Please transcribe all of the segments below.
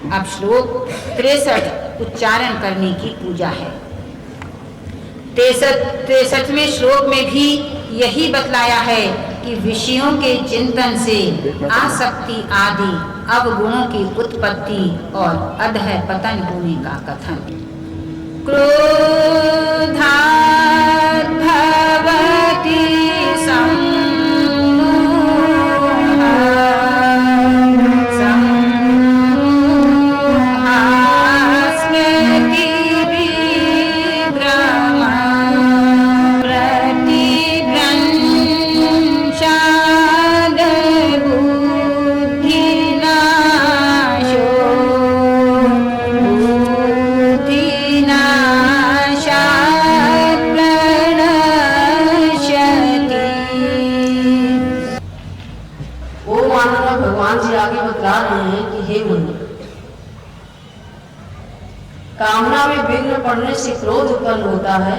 अब श्लोक 63 उच्चारण करने की पूजा है। 63वें श्लोक में भी यही बतलाया है कि विषयों के चिंतन से आसक्ति आदि अवगुणों की उत्पत्ति और अधः पतन होने का कथन। क्रोधात् भवति कामना में विघ्न पड़ने से क्रोध उत्पन्न होता है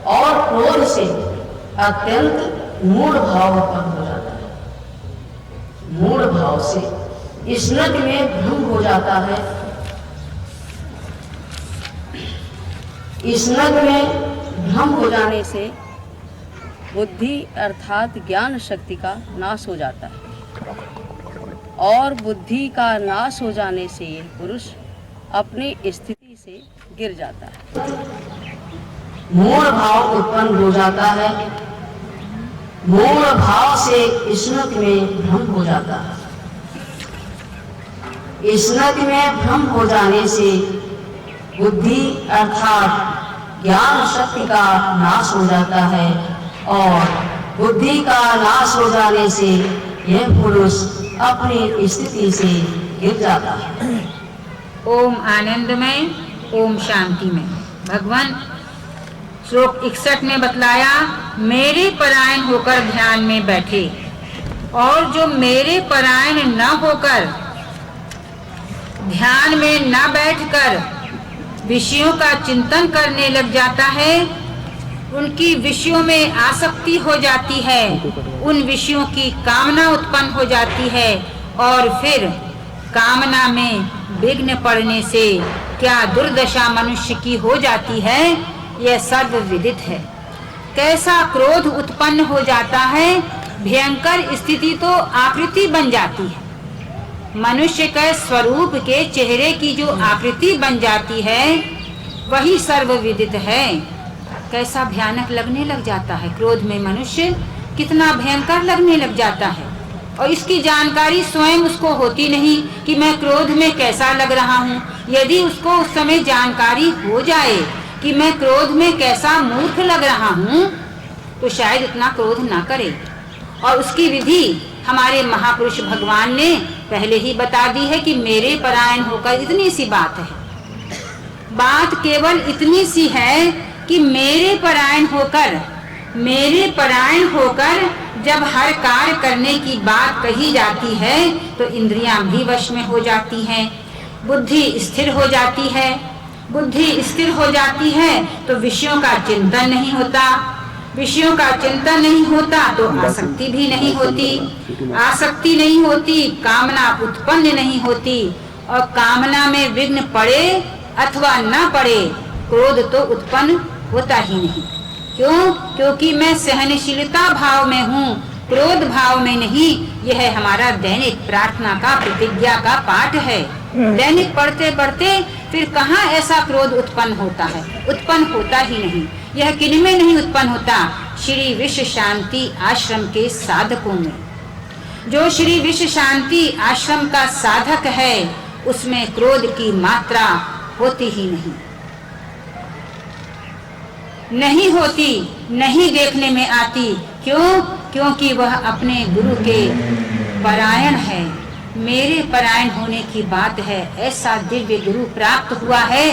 और क्रोध से अत्यंत मूढ़ भाव उत्पन्न हो जाता है। मूढ़ भाव से स्मृति में भ्रम हो जाता है। स्मृति में भ्रम हो जाने से बुद्धि अर्थात ज्ञान शक्ति का नाश हो जाता है और बुद्धि का नाश हो जाने से यह पुरुष अपनी स्थिति से गिर जाता है। मूढ़ भाव उत्पन्न हो जाता है। मूढ़ भाव से स्मृति में भ्रम हो जाता है। स्मृति में भ्रम हो जाने से बुद्धि अर्थात ज्ञान शक्ति का नाश हो जाता है और बुद्धि का नाश हो जाने से यह पुरुष अपनी स्थिति से गिर जाता है। ओम आनंदमय, ओम शांतिमय। भगवान श्लोक 61 में बतलाया, मेरे परायण होकर ध्यान में बैठे और जो मेरे परायण न होकर ध्यान में न बैठकर विषयों का चिंतन करने लग जाता है, उनकी विषयों में आसक्ति हो जाती है, उन विषयों की कामना उत्पन्न हो जाती है और फिर कामना में विघ्न पड़ने से क्या दुर्दशा मनुष्य की हो जाती है, यह सर्वविदित है। कैसा क्रोध उत्पन्न हो जाता है, भयंकर स्थिति तो आकृति बन जाती है। मनुष्य के स्वरूप के चेहरे की जो आकृति बन जाती है वही सर्वविदित है। कैसा भयानक लगने लग जाता है, क्रोध में मनुष्य कितना भयंकर लगने लग जाता है और इसकी जानकारी स्वयं उसको होती नहीं कि मैं क्रोध में कैसा लग रहा हूँ। यदि उसको उस समय जानकारी हो जाए कि मैं क्रोध में कैसा मूर्ख लग रहा हूँ तो शायद इतना क्रोध ना करे। और उसकी विधि हमारे महापुरुष भगवान ने पहले ही बता दी है कि मेरे परायण होकर, इतनी सी बात है। बात केवल इतनी सी है कि मेरे परायण होकर जब हर कार्य करने की बात कही जाती है तो इंद्रियां भी वश में हो जाती हैं, बुद्धि स्थिर हो जाती है। बुद्धि स्थिर हो जाती है तो विषयों का चिंतन नहीं होता, विषयों का चिंतन नहीं होता तो आसक्ति भी नहीं होती, आसक्ति नहीं होती, कामना उत्पन्न नहीं होती और कामना में विघ्न पड़े अथवा न पड़े क्रोध तो उत्पन्न होता ही नहीं। क्यों? क्योंकि मैं सहनशीलता भाव में हूँ, क्रोध भाव में नहीं। यह हमारा दैनिक प्रार्थना का, प्रतिज्ञा का पाठ है। दैनिक पढ़ते पढ़ते फिर कहाँ ऐसा क्रोध उत्पन्न होता है? उत्पन्न होता ही नहीं। यह किनमें नहीं उत्पन्न होता? श्री विश्व शांति आश्रम के साधकों में। जो श्री विश्व शांति आश्रम का साधक है उसमें क्रोध की मात्रा होती ही नहीं होती, नहीं देखने में आती। क्यों? क्योंकि वह अपने गुरु के परायण है। मेरे परायण होने की बात है। ऐसा दिव्य गुरु प्राप्त हुआ है,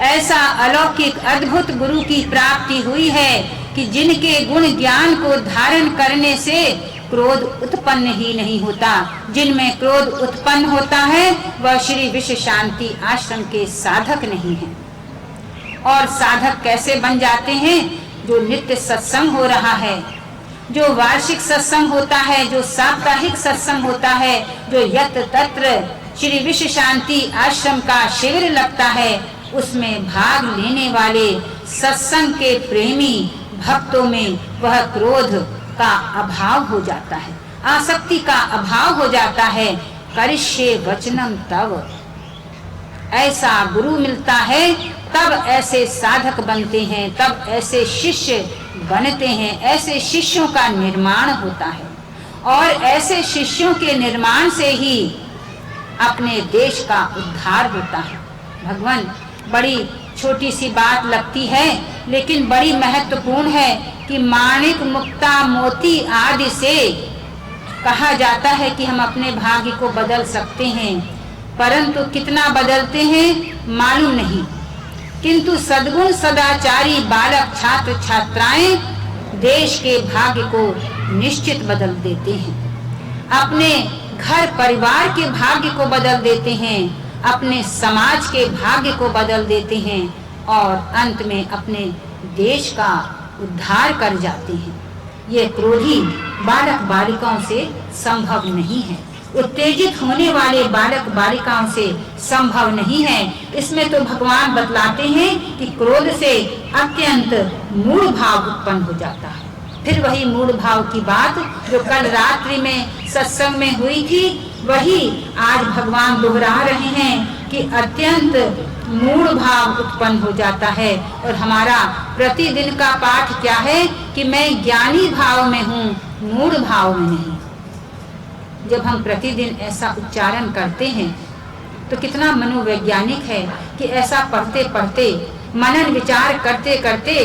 ऐसा अलौकिक अद्भुत गुरु की प्राप्ति हुई है कि जिनके गुण ज्ञान को धारण करने से क्रोध उत्पन्न ही नहीं होता। जिनमें क्रोध उत्पन्न होता है वह श्री विश्व शांति आश्रम के साधक नहीं है। और साधक कैसे बन जाते हैं? जो नित्य सत्संग हो रहा है, जो वार्षिक सत्संग होता है, जो साप्ताहिक सत्संग होता है, जो यत्र तत्र श्री विश्व शांति आश्रम का शिविर लगता है, उसमें भाग लेने वाले सत्संग के प्रेमी भक्तों में वह क्रोध का अभाव हो जाता है, आसक्ति का अभाव हो जाता है। करिष्ये वचनम तव, ऐसा गुरु मिलता है तब ऐसे साधक बनते हैं, तब ऐसे शिष्य बनते हैं, ऐसे शिष्यों का निर्माण होता है और ऐसे शिष्यों के निर्माण से ही अपने देश का उद्धार होता है। भगवान, बड़ी छोटी सी बात लगती है लेकिन बड़ी महत्वपूर्ण है कि माणिक मुक्ता मोती आदि से कहा जाता है कि हम अपने भाग्य को बदल सकते हैं, परंतु कितना बदलते हैं मालूम नहीं। किंतु सद्गुण सदाचारी बालक छात्र छात्राएं देश के भाग्य को निश्चित बदल देते हैं, अपने घर परिवार के भाग्य को बदल देते हैं, अपने समाज के भाग्य को बदल देते हैं और अंत में अपने देश का उद्धार कर जाते हैं। ये क्रोधी बालक बालिकाओं से संभव नहीं है, उत्तेजित होने वाले बालक बालिकाओं से संभव नहीं है। इसमें तो भगवान बतलाते हैं कि क्रोध से अत्यंत मूढ़ भाव उत्पन्न हो जाता है। फिर वही मूढ़ भाव की बात जो कल रात्रि में सत्संग में हुई थी, वही आज भगवान दोहरा रहे हैं कि अत्यंत मूढ़ भाव उत्पन्न हो जाता है। और हमारा प्रतिदिन का पाठ क्या है कि मैं ज्ञानी भाव में हूँ, मूढ़ भाव में नहीं। जब हम प्रतिदिन ऐसा उच्चारण करते हैं तो कितना मनोवैज्ञानिक है कि ऐसा पढ़ते पढ़ते मनन विचार करते करते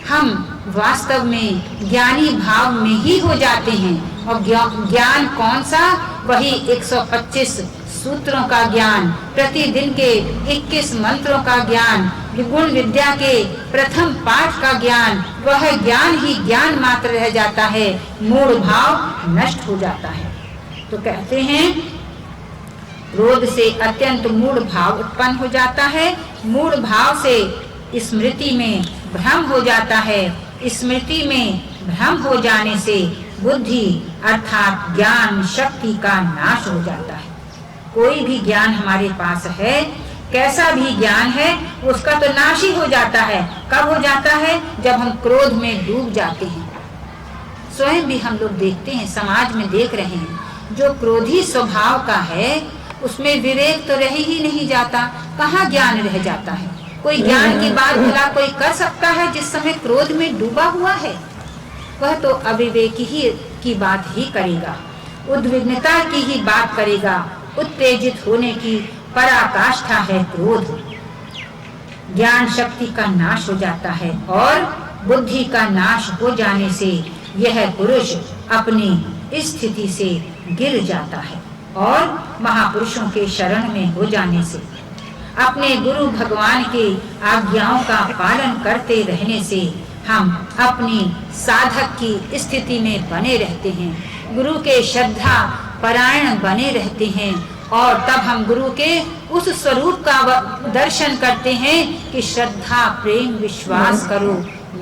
हम वास्तव में ज्ञानी भाव में ही हो जाते हैं। और ज्ञान कौन सा? वही 125 सूत्रों का ज्ञान, प्रतिदिन के 21 मंत्रों का ज्ञान, गुण विद्या के प्रथम पाठ का ज्ञान, वह ज्ञान ही ज्ञान मात्र रह जाता है, मूढ़ भाव नष्ट हो जाता है। तो कहते हैं क्रोध से अत्यंत मूढ़ भाव उत्पन्न हो जाता है, मूढ़ भाव से स्मृति में भ्रम हो जाता है, स्मृति में भ्रम हो जाने से बुद्धि अर्थात ज्ञान शक्ति का नाश हो जाता है। कोई भी ज्ञान हमारे पास है, कैसा भी ज्ञान है, उसका तो नाश ही हो जाता है। कब हो जाता है? जब हम क्रोध में डूब जाते हैं। स्वयं भी हम लोग देखते हैं, समाज में देख रहे हैं, जो क्रोधी स्वभाव का है उसमें विवेक तो रह ही नहीं जाता, कहाँ ज्ञान रह जाता है। कोई ज्ञान की बात भला कोई कर सकता है जिस समय क्रोध में डूबा हुआ है? वह तो अविवेक ही की बात ही करेगा, उद्विग्नता की ही बात करेगा। उत्तेजित होने की पराकाष्ठा है क्रोध। ज्ञान शक्ति का नाश हो जाता है और बुद्धि का नाश हो जाने से यह पुरुष अपनी स्थिति से गिर जाता है और महापुरुषों के शरण में हो जाने से, अपने गुरु भगवान के आज्ञाओं का पालन करते रहने से हम अपनी साधक की स्थिति में बने रहते हैं, गुरु के श्रद्धा परायण बने रहते हैं और तब हम गुरु के उस स्वरूप का दर्शन करते हैं कि श्रद्धा प्रेम विश्वास करो,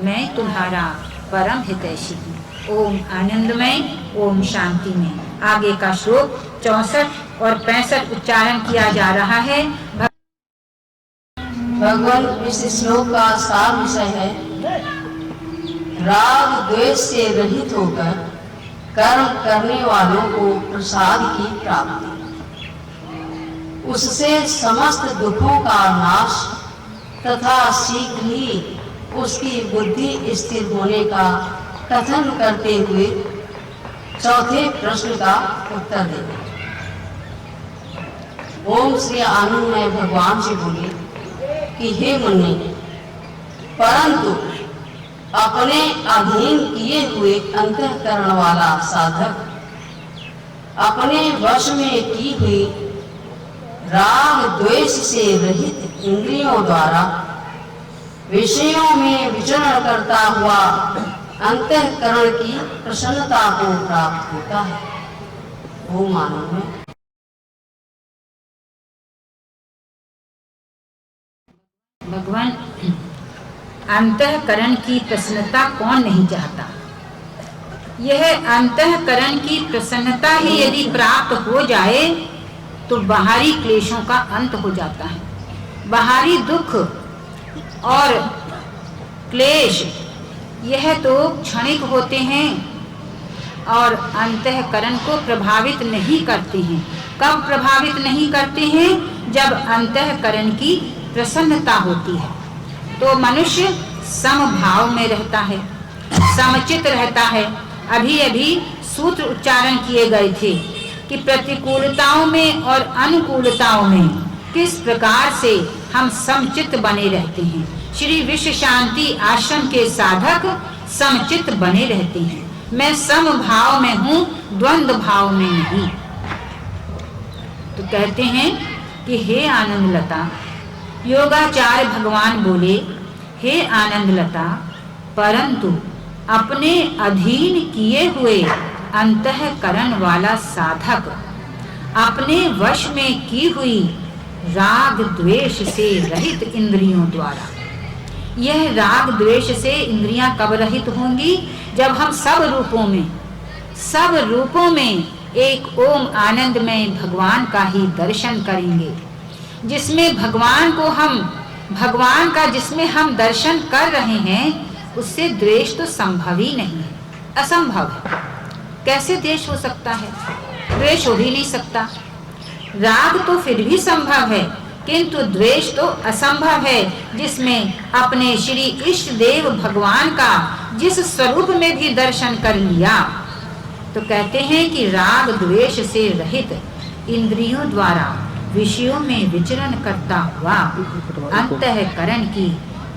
मैं तुम्हारा परम हितैषी हूँ। ओम आनंदमय, ओम शांति में। आगे का श्लोक 64 और 65 उच्चारण किया जा रहा है। भगवान इस श्लोक का सार विषय है राग द्वेष से रहित होकर कर्म करने वालों को प्रसाद की प्राप्ति, उससे समस्त दुखों का नाश तथा शीघ्र ही उसकी बुद्धि स्थिर होने का कथन करते हुए चौथे प्रश्न का उत्तर देते। ओम श्री आनंदमय भगवान से बोले कि हे मुन्नि, परंतु अपने अधीन किए हुए अंतःकरण वाला साधक अपने वश में की हुई राग द्वेष से रहित इंद्रियों द्वारा विषयों में विचरण करता हुआ अंतःकरण की प्रसन्नता को प्राप्त होता है। वो मानव में भगवान, अंतःकरण की प्रसन्नता कौन नहीं चाहता? यह अंतःकरण की प्रसन्नता ही यदि प्राप्त हो जाए तो बाहरी क्लेशों का अंत हो जाता है। बाहरी दुख और क्लेश यह तो क्षणिक होते हैं और अंतःकरण को प्रभावित नहीं करते हैं। कब प्रभावित नहीं करते हैं? जब अंतःकरण की प्रसन्नता होती है तो मनुष्य समभाव में रहता है, समचित रहता है। अभी अभी सूत्र उच्चारण किए गए थे कि प्रतिकूलताओं में और अनुकूलताओं में किस प्रकार से हम समचित बने रहते हैं। श्री विश्व शांति आश्रम के साधक समचित बने रहते हैं। मैं समभाव में हूँ, द्वंद्व भाव में नहीं। तो कहते हैं कि हे आनंद लता, योगाचार्य भगवान बोले, हे आनंद लता, परंतु अपने अधीन किए हुए अंतःकरण वाला साधक अपने वश में की हुई राग द्वेष से रहित इंद्रियों द्वारा, यह राग द्वेष से इंद्रियां कब रहित होंगी? जब हम सब रूपों में एक ओम आनंदमय भगवान का ही दर्शन करेंगे, जिसमें भगवान का जिसमें हम दर्शन कर रहे हैं, उससे द्वेष तो संभव ही नहीं है, असंभव है। कैसे द्वेष हो सकता है? द्वेष हो ही नहीं सकता। राग तो फिर भी संभव है, किंतु द्वेष तो असंभव है, जिसमें अपने श्री इष्ट देव भगवान का जिस स्वरूप में भी दर्शन कर लिया। तो कहते हैं कि राग द्वेष से रहित इंद्रियों द्वारा विषयों में विचरण करता हुआ अंतःकरण की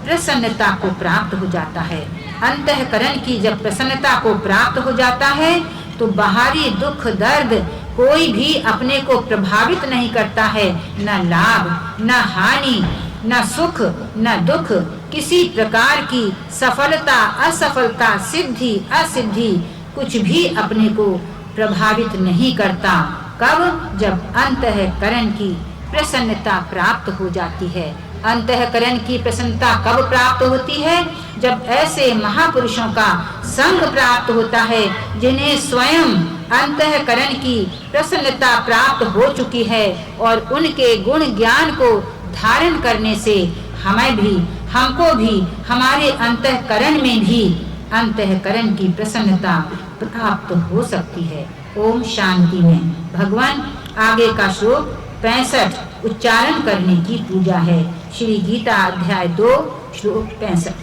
प्रसन्नता को प्राप्त हो जाता है। अंतःकरण की जब प्रसन्नता को प्राप्त हो जाता है तो बाहरी दुख दर्द कोई भी अपने को प्रभावित नहीं करता है। न लाभ, न हानि, न सुख, न दुख, किसी प्रकार की सफलता असफलता, सिद्धि असिद्धि कुछ भी अपने को प्रभावित नहीं करता। कब? जब अंतःकरण की प्रसन्नता प्राप्त हो जाती है। अंतःकरण की प्रसन्नता कब प्राप्त होती है? जब ऐसे महापुरुषों का संग प्राप्त होता है, जिन्हें स्वयं अंतःकरण की प्रसन्नता प्राप्त हो चुकी है, और उनके गुण ज्ञान को धारण करने से हमको भी हमारे अंतःकरण में भी अंतःकरण की प्रसन्नता प्राप्त हो सकती है। ओम शांति में भगवान आगे का श्लोक 65 उच्चारण करने की पूजा है। श्री गीता अध्याय 2 श्लोक 65।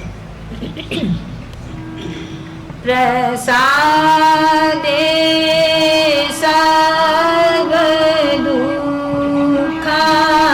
प्रसादे सर्व दुःखानां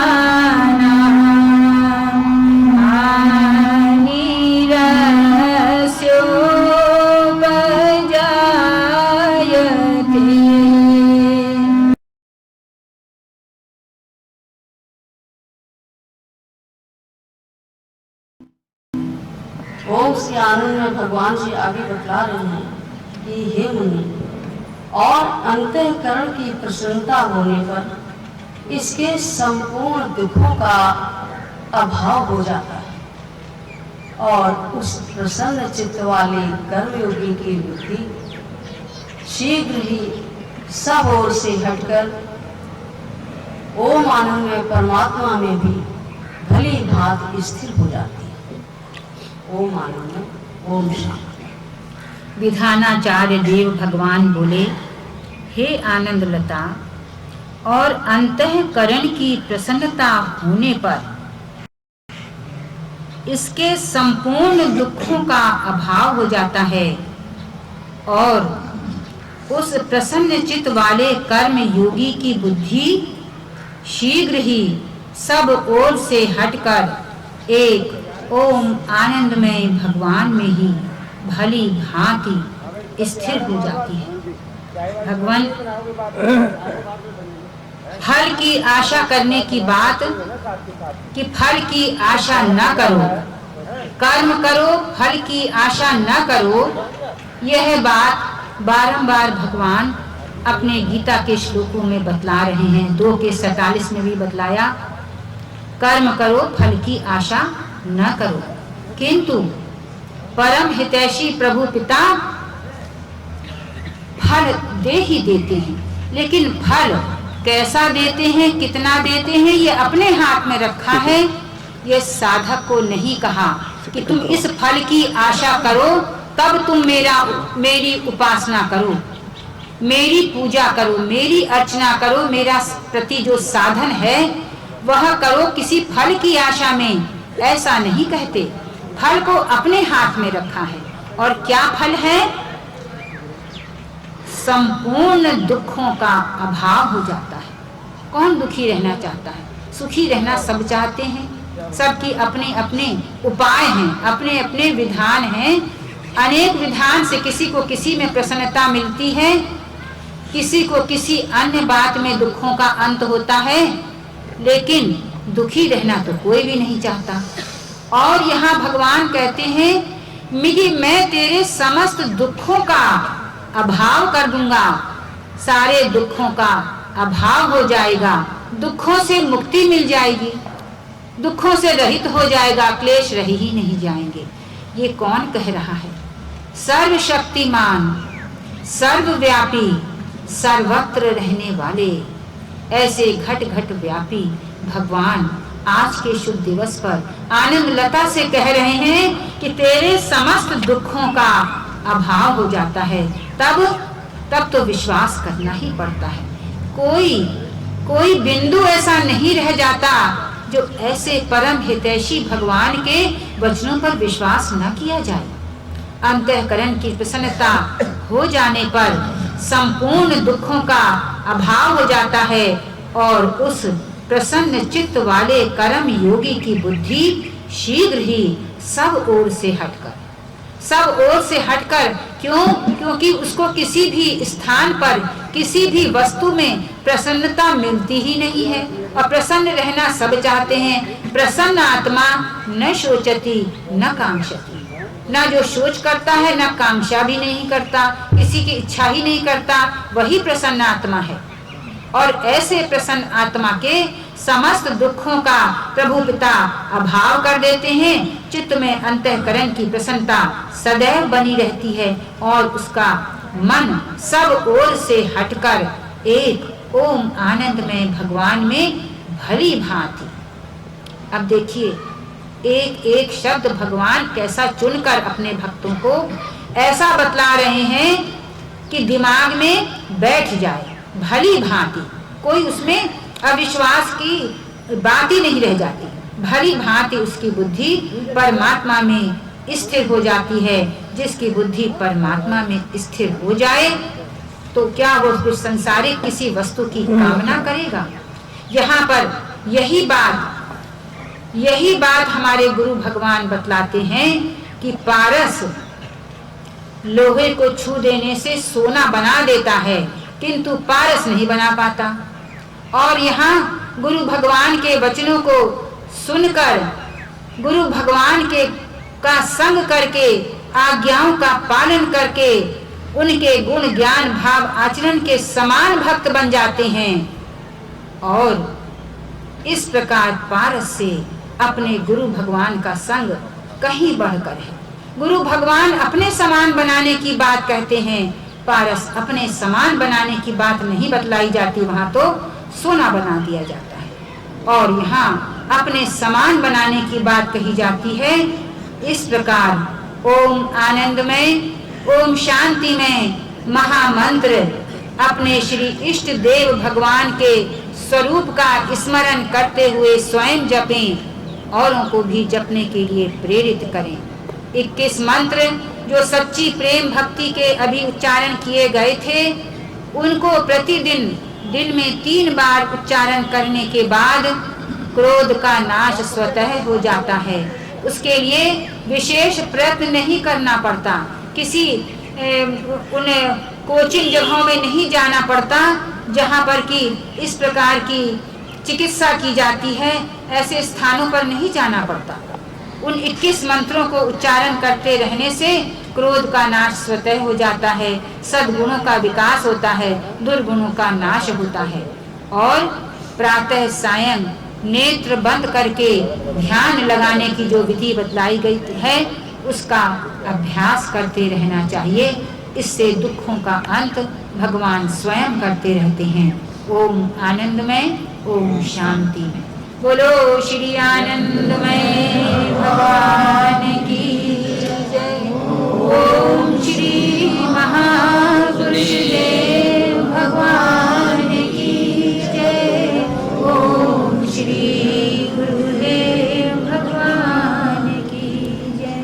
ओम श्री आनंद में भगवान जी आगे बतला रहे हैं कि हे मुनि, और अंतःकरण की प्रसन्नता होने पर इसके संपूर्ण दुखों का अभाव हो जाता है और उस प्रसन्न चित्त वाले कर्मयोगी की बुद्धि शीघ्र ही सब ओर से हटकर ओम आनंद में परमात्मा में भी भली भांत स्थिर हो जाती है। ओम आनंद, ओम शांति। विधानाचार्य देव भगवान बोले, हे आनंद लता, और अंतःकरण की प्रसन्नता होने पर इसके संपूर्ण दुखों का अभाव हो जाता है और उस प्रसन्न चित्त वाले कर्म योगी की बुद्धि शीघ्र ही सब ओर से हटकर एक ओम आनंदमय भगवान में ही भली भांति स्थिर हो जाती है। भगवान फल की आशा करने की बात कि फल की आशा न करो, कर्म करो, फल की आशा न करो, यह बात बारंबार भगवान अपने गीता के श्लोकों में बतला रहे हैं। 2 के 47 में भी बतलाया, कर्म करो, फल की आशा न करो, किंतु परम हितैषी प्रभु पिता फल दे ही देते हैं, लेकिन फल कैसा देते हैं, कितना देते हैं, ये अपने हाथ में रखा है। ये साधक को नहीं कहा कि तुम इस फल की आशा करो, तब तुम मेरी उपासना करो, मेरी पूजा करो, मेरी अर्चना करो, मेरा प्रति जो साधन है वह करो, किसी फल की आशा में। ऐसा नहीं कहते। फल को अपने हाथ में रखा है। और क्या फल है? संपूर्ण दुखों का अभाव हो जाता है। कौन दुखी रहना चाहता है? सुखी रहना सब चाहते हैं। सबकी अपने अपने उपाय हैं, अपने अपने विधान हैं। अनेक विधान से किसी को किसी में प्रसन्नता मिलती है, किसी को किसी अन्य बात में दुखों का अंत होता है, लेकिन दुखी रहना तो कोई भी नहीं चाहता। और यहाँ भगवान कहते हैं, मैं तेरे समस्त दुखों का अभाव कर दूंगा, सारे दुखों का अभाव हो जाएगा, दुखों से मुक्ति मिल जाएगी, दुखों से रहित हो जाएगा, क्लेश रह ही नहीं जाएंगे। ये कौन कह रहा है? सर्वशक्तिमान, सर्वव्यापी, सर्वत्र रहने वाले ऐसे घट घट व्यापी भगवान आज के शुभ दिवस पर आनंद लता से कह रहे हैं कि तेरे समस्त दुखों का अभाव हो जाता है। तब तो विश्वास करना ही पड़ता है। कोई बिंदु ऐसा नहीं रह जाता जो ऐसे परम हितैषी भगवान के वचनों पर विश्वास न किया जाए। अंतःकरण की प्रसन्नता हो जाने पर संपूर्ण दुखों का अभाव हो जाता है और उस प्रसन्न चित्त वाले कर्म योगी की बुद्धि शीघ्र ही सब ओर से हटकर क्योंकि उसको किसी भी स्थान पर, किसी भी वस्तु में प्रसन्नता मिलती ही नहीं है। और प्रसन्न रहना सब चाहते हैं। प्रसन्न आत्मा न शोचती न कांक्षती, न जो सोच करता है न कांक्षा भी नहीं करता, किसी की इच्छा ही नहीं करता, वही प्रसन्न आत्मा है। और ऐसे प्रसन्न आत्मा के समस्त दुखों का प्रभु पिता अभाव कर देते हैं। चित्त में अंतःकरण की प्रसन्नता सदैव बनी रहती है और उसका मन सब ओर से हटकर एक ओम आनंदमय भगवान में भली भांति। अब देखिए, एक एक शब्द भगवान कैसा चुनकर अपने भक्तों को ऐसा बतला रहे हैं कि दिमाग में बैठ जाए भली भांति। कोई उसमें अविश्वास की बात ही नहीं रह जाती। भली भांति उसकी बुद्धि परमात्मा में स्थिर हो जाती है। जिसकी बुद्धि परमात्मा में स्थिर हो जाए तो क्या वो कुछ संसारिक किसी वस्तु की कामना करेगा? यहाँ पर यही बात हमारे गुरु भगवान बतलाते हैं कि पारस लोहे को छू देने से सोना बना देता है, किंतु पारस नहीं बना पाता। और यहाँ गुरु भगवान के वचनों को सुनकर, गुरु भगवान का संग करके, आज्ञाओं का पालन करके, उनके गुण ज्ञान भाव आचरण के समान भक्त बन जाते हैं। और इस प्रकार पारस से अपने गुरु भगवान का संग कहीं बढ़कर है। गुरु भगवान अपने समान बनाने की बात कहते हैं, पारस अपने समान बनाने की बात नहीं बतलाई जाती। वहां तो सोना बना दिया जाता है और यहाँ अपने समान बनाने की बात कही जाती है। इस प्रकार ओम आनंदमय, ओम शांतिमय महामंत्र अपने श्री इष्ट देव भगवान के स्वरूप का स्मरण करते हुए स्वयं जपें, औरों को भी जपने के लिए प्रेरित करें। 21 मंत्र जो सच्ची प्रेम भक्ति के अभी उच्चारण किए गए थे, उनको प्रतिदिन दिन में 3 बार उच्चारण करने के बाद क्रोध का नाश स्वतः हो जाता है। उसके लिए विशेष प्रयत्न नहीं करना पड़ता, किसी उन कोचिंग जगहों में नहीं जाना पड़ता जहाँ पर कि इस प्रकार की चिकित्सा की जाती है, ऐसे स्थानों पर नहीं जाना पड़ता। उन 21 मंत्रों को उच्चारण करते रहने से क्रोध का नाश स्वतः हो जाता है, सद्गुणों का विकास होता है, दुर्गुणों का नाश होता है। और प्रातः सायं नेत्र बंद करके ध्यान लगाने की जो विधि बतलाई गई है, उसका अभ्यास करते रहना चाहिए। इससे दुखों का अंत भगवान स्वयं करते रहते हैं। ओम आनंदमय, ओम शांति। बोलो श्री आनंदमय भगवान की जय। ओम श्री महापुरुष देव भगवान की जय। ओम श्री गुरुदेव भगवान की जय।